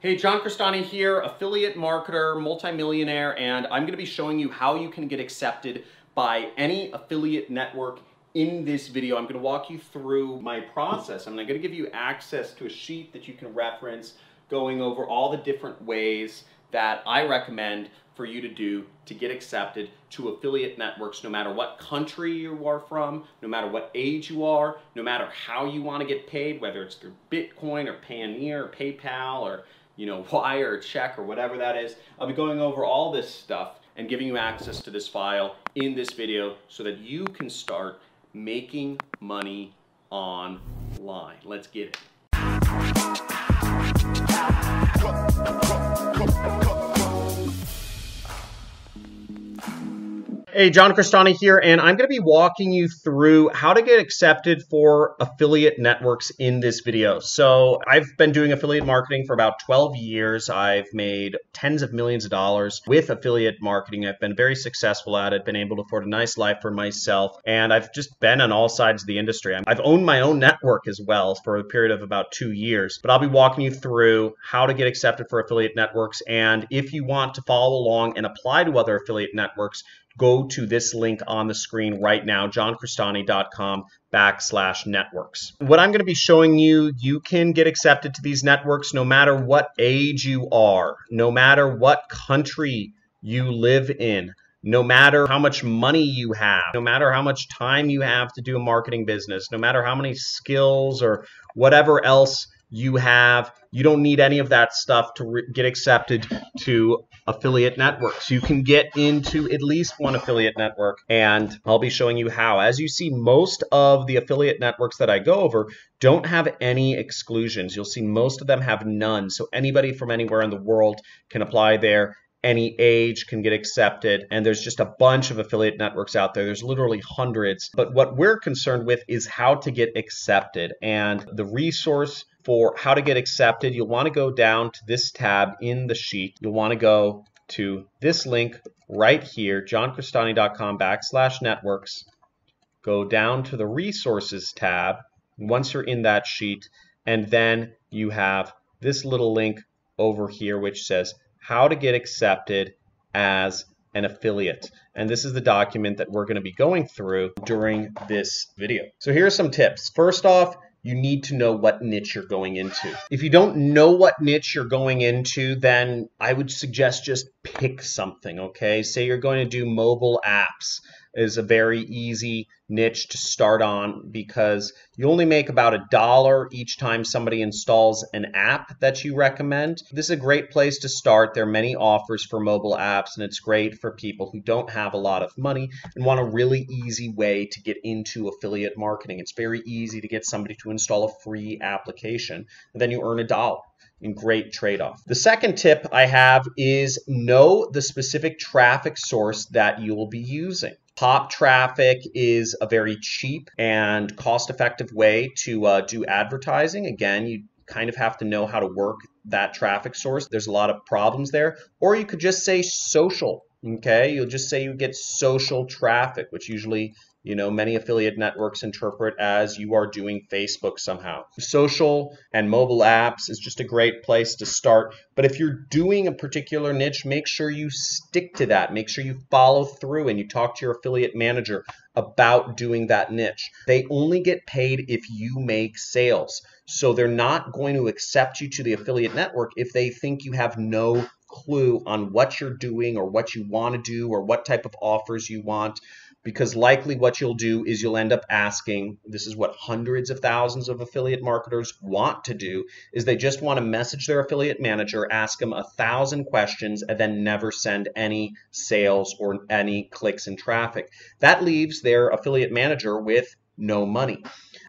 Hey, John Crestani here, affiliate marketer, multimillionaire, and I'm going to be showing you how you can get accepted by any affiliate network in this video. I'm going to walk you through my process. I'm going to give you access to a sheet that you can reference, going over all the different ways that I recommend for you to do to get accepted to affiliate networks, no matter what country you are from, no matter what age you are, no matter how you want to get paid, whether it's through Bitcoin or Payoneer or PayPal or wire or check or whatever that is. I'll be going over all this stuff and giving you access to this file in this video so that you can start making money online. Let's get it. Hey, John Crestani here, and I'm going to be walking you through how to get accepted for affiliate networks in this video. So I've been doing affiliate marketing for about 12 years. I've made tens of millions of dollars with affiliate marketing. I've been very successful at it, been able to afford a nice life for myself, and I've just been on all sides of the industry. I've owned my own network as well for a period of about 2 years, but I'll be walking you through how to get accepted for affiliate networks. And if you want to follow along and apply to other affiliate networks, go to this link on the screen right now, johncrestani.com/networks. What I'm going to be showing you, you can get accepted to these networks no matter what age you are, no matter what country you live in, no matter how much money you have, no matter how much time you have to do a marketing business, no matter how many skills or whatever else you have. You don't need any of that stuff to get accepted to affiliate networks. You can get into at least one affiliate network, and I'll be showing you how. As you see, most of the affiliate networks that I go over don't have any exclusions. You'll see most of them have none. So anybody from anywhere in the world can apply there. Any age can get accepted, and there's just a bunch of affiliate networks out there. There's literally hundreds. But what we're concerned with is how to get accepted. And the resource for how to get accepted, you'll want to go down to this tab in the sheet. You'll want to go to this link right here, johncrestani.com/networks. Go down to the resources tab once you're in that sheet, and then you have this little link over here which says how to get accepted as an affiliate. And this is the document that we're going to be going through during this video. So here are some tips. First off, you need to know what niche you're going into. If you don't know what niche you're going into, then I would suggest just pick something, okay? Say you're going to do mobile apps. Is a very easy niche to start on because you only make about $1 each time somebody installs an app that you recommend. This is a great place to start. There are many offers for mobile apps, and it's great for people who don't have a lot of money and want a really easy way to get into affiliate marketing. It's very easy to get somebody to install a free application, and then you earn $1. And great trade-off. The second tip I have is know the specific traffic source that you will be using. Pop traffic is a very cheap and cost-effective way to do advertising. Again, you kind of have to know how to work that traffic source. There's a lot of problems there. Or you could just say social, okay? You'll just say you get social traffic, which usually many affiliate networks interpret as you are doing Facebook somehow. Social and mobile apps is just a great place to start. But if you're doing a particular niche, make sure you stick to that. Make sure you follow through and you talk to your affiliate manager about doing that niche. They only get paid if you make sales. So they're not going to accept you to the affiliate network if they think you have no clue on what you're doing or what you want to do or what type of offers you want. Because likely what you'll do is you'll end up asking, this is what hundreds of thousands of affiliate marketers want to do, is they just want to message their affiliate manager, ask them 1,000 questions, and then never send any sales or any clicks and traffic. That leaves their affiliate manager with no money,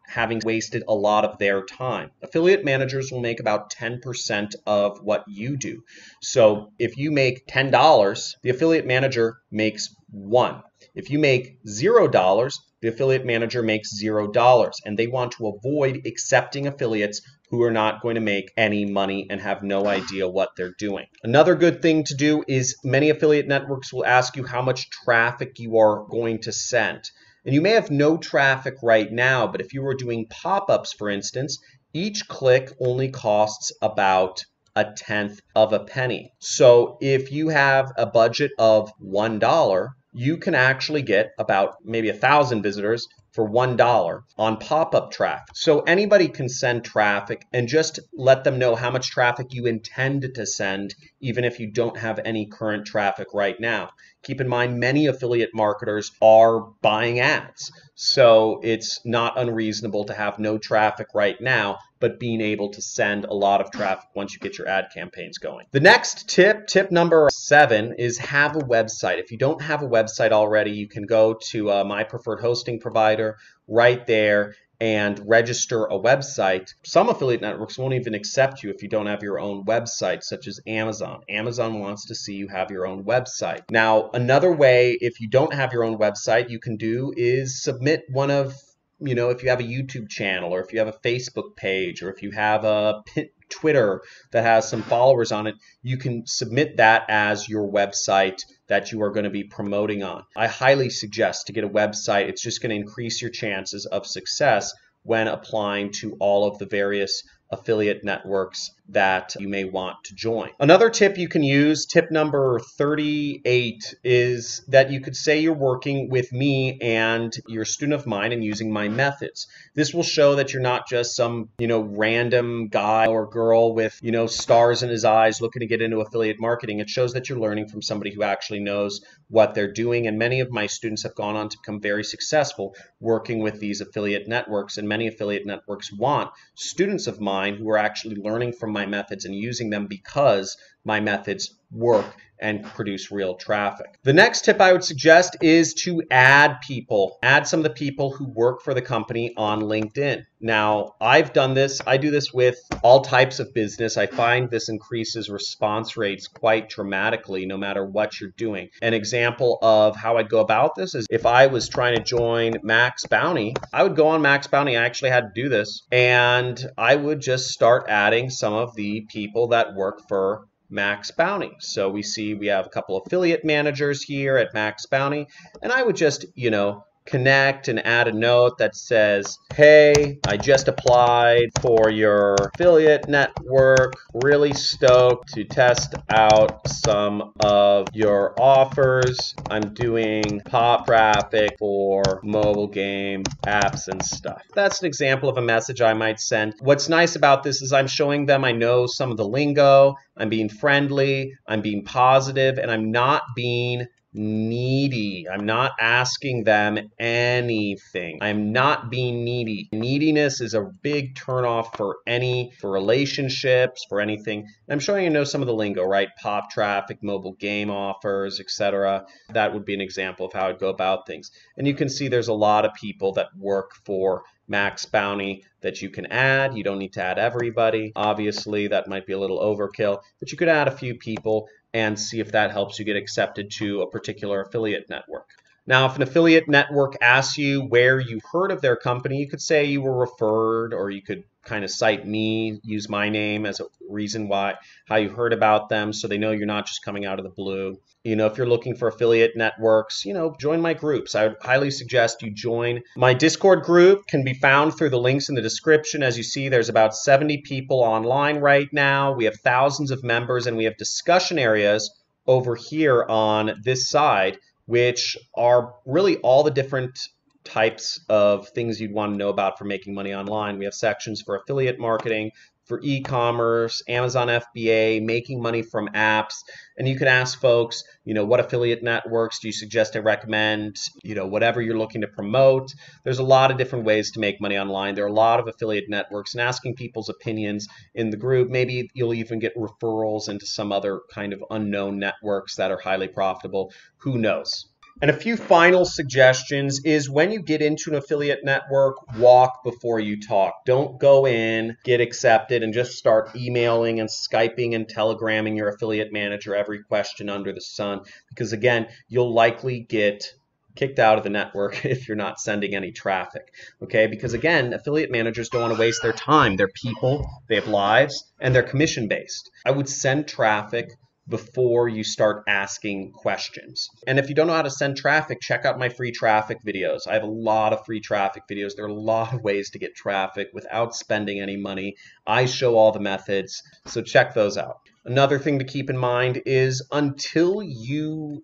having wasted a lot of their time. Affiliate managers will make about 10% of what you do. So if you make $10, the affiliate manager makes $1. If you make $0, the affiliate manager makes $0, and they want to avoid accepting affiliates who are not going to make any money and have no idea what they're doing. Another good thing to do is many affiliate networks will ask you how much traffic you are going to send. And you may have no traffic right now, but if you were doing pop-ups, for instance, each click only costs about 1/10 of a penny. So if you have a budget of $1, you can actually get about maybe 1,000 visitors for $1 on pop-up traffic. So anybody can send traffic, and just let them know how much traffic you intend to send, even if you don't have any current traffic right now. Keep in mind, many affiliate marketers are buying ads. So it's not unreasonable to have no traffic right now, but being able to send a lot of traffic once you get your ad campaigns going. The next tip, tip number 7, is have a website. If you don't have a website already, you can go to my preferred hosting provider right there and register a website. Some affiliate networks won't even accept you if you don't have your own website, such as Amazon. Amazon wants to see you have your own website. Now, another way, if you don't have your own website, you can do is submit one of, if you have a YouTube channel, or if you have a Facebook page, or if you have a Twitter that has some followers on it, you can submit that as your website that you are going to be promoting on. I highly suggest to get a website. It's just going to increase your chances of success when applying to all of the various affiliate networks that you may want to join. Another tip you can use, tip number 38, is that you could say you're working with me and you're a student of mine and using my methods. This will show that you're not just some, random guy or girl with, stars in his eyes looking to get into affiliate marketing. It shows that you're learning from somebody who actually knows what they're doing. And many of my students have gone on to become very successful working with these affiliate networks. And many affiliate networks want students of mine who are actually learning from my methods and using them because my methods work and produce real traffic. The next tip I would suggest is to add people. Add some of the people who work for the company on LinkedIn. Now, I've done this. I do this with all types of business. I find this increases response rates quite dramatically no matter what you're doing. An example of how I'd go about this is if I was trying to join Max Bounty, I would go on Max Bounty. I actually had to do this. And I would just start adding some of the people that work for Max Bounty. So we have a couple affiliate managers here at Max Bounty, and I would just, connect and add a note that says, hey, I just applied for your affiliate network. Really stoked to test out some of your offers. I'm doing pop traffic for mobile game apps and stuff. That's an example of a message I might send. What's nice about this is I'm showing them I know some of the lingo. I'm being friendly, I'm being positive, and I'm not being needy. I'm not asking them anything. I'm not being needy. Neediness is a big turnoff for relationships, for anything. And I'm showing some of the lingo, right? Pop traffic, mobile game offers, etc. That would be an example of how I'd go about things. And you can see there's a lot of people that work for Max Bounty that you can add. You don't need to add everybody. Obviously, that might be a little overkill, but you could add a few people and see if that helps you get accepted to a particular affiliate network. Now, if an affiliate network asks you where you heard of their company, you could say you were referred, or you could kind of cite me, use my name as a reason how you heard about them, so they know you're not just coming out of the blue. If you're looking for affiliate networks, join my groups. I would highly suggest you join. My Discord group can be found through the links in the description. As you see, there's about 70 people online right now. We have thousands of members, and we have discussion areas over here on this side, which are really all the different types of things you'd want to know about for making money online. We have sections for affiliate marketing, for e-commerce, Amazon FBA, making money from apps. And you can ask folks, what affiliate networks do you suggest I recommend, whatever you're looking to promote. There's a lot of different ways to make money online. There are a lot of affiliate networks, and asking people's opinions in the group, maybe you'll even get referrals into some other kind of unknown networks that are highly profitable. Who knows? And a few final suggestions is when you get into an affiliate network, walk before you talk. Don't go in, get accepted, and just start emailing and Skyping and Telegramming your affiliate manager every question under the sun. Because again, you'll likely get kicked out of the network if you're not sending any traffic. Okay, because again, affiliate managers don't want to waste their time. They're people, they have lives, and they're commission based. I would send traffic before you start asking questions. And if you don't know how to send traffic, check out my free traffic videos. I have a lot of free traffic videos. There are a lot of ways to get traffic without spending any money. I show all the methods, so check those out. Another thing to keep in mind is until you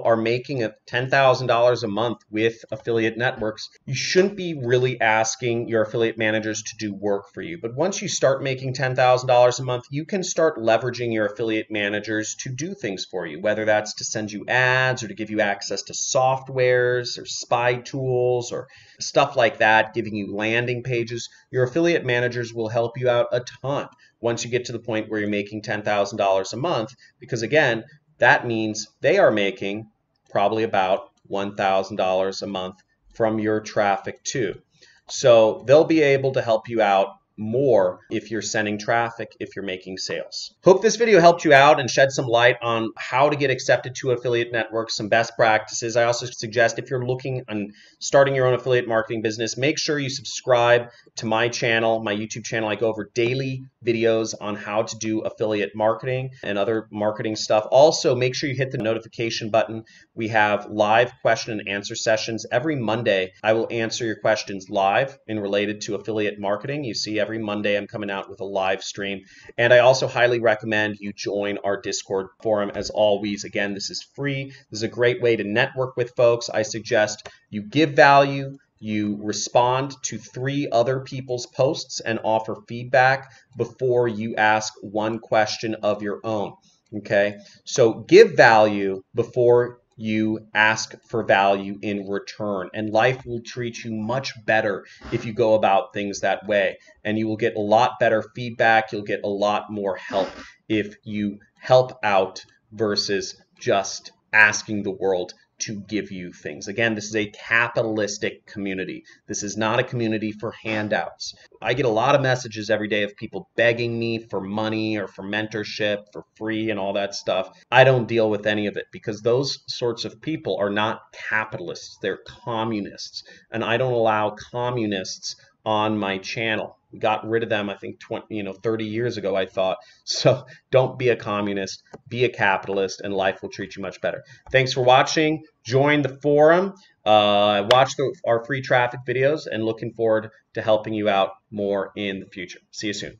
are making $10,000 a month with affiliate networks, you shouldn't be really asking your affiliate managers to do work for you. But once you start making $10,000 a month, you can start leveraging your affiliate managers to do things for you, whether that's to send you ads or to give you access to softwares or spy tools or stuff like that, giving you landing pages. Your affiliate managers will help you out a ton once you get to the point where you're making $10,000 a month, because again, that means they are making probably about $1,000 a month from your traffic too. So they'll be able to help you out more if you're sending traffic, if you're making sales. Hope this video helped you out and shed some light on how to get accepted to affiliate networks, some best practices. I also suggest if you're looking on starting your own affiliate marketing business, make sure you subscribe to my channel, my YouTube channel. I go over daily videos on how to do affiliate marketing and other marketing stuff. Also, make sure you hit the notification button. We have live question and answer sessions every Monday. I will answer your questions live in related to affiliate marketing. You see, every Monday I'm coming out with a live stream. And I also highly recommend you join our Discord forum. As always, again, this is free. This is a great way to network with folks. I suggest you give value, you respond to 3 other people's posts and offer feedback before you ask one question of your own. Okay, so give value before you ask for value in return, and life will treat you much better if you go about things that way, and you will get a lot better feedback. You'll get a lot more help if you help out versus just asking the world to give you things. Again, this is a capitalistic community. This is not a community for handouts. I get a lot of messages every day of people begging me for money or for mentorship for free and all that stuff. I don't deal with any of it because those sorts of people are not capitalists. They're communists, and I don't allow communists on my channel. We got rid of them, I think, 30 years ago, I thought. So don't be a communist, be a capitalist, and life will treat you much better. Thanks for watching. Join the forum. Watch our free traffic videos, and looking forward to helping you out more in the future. See you soon.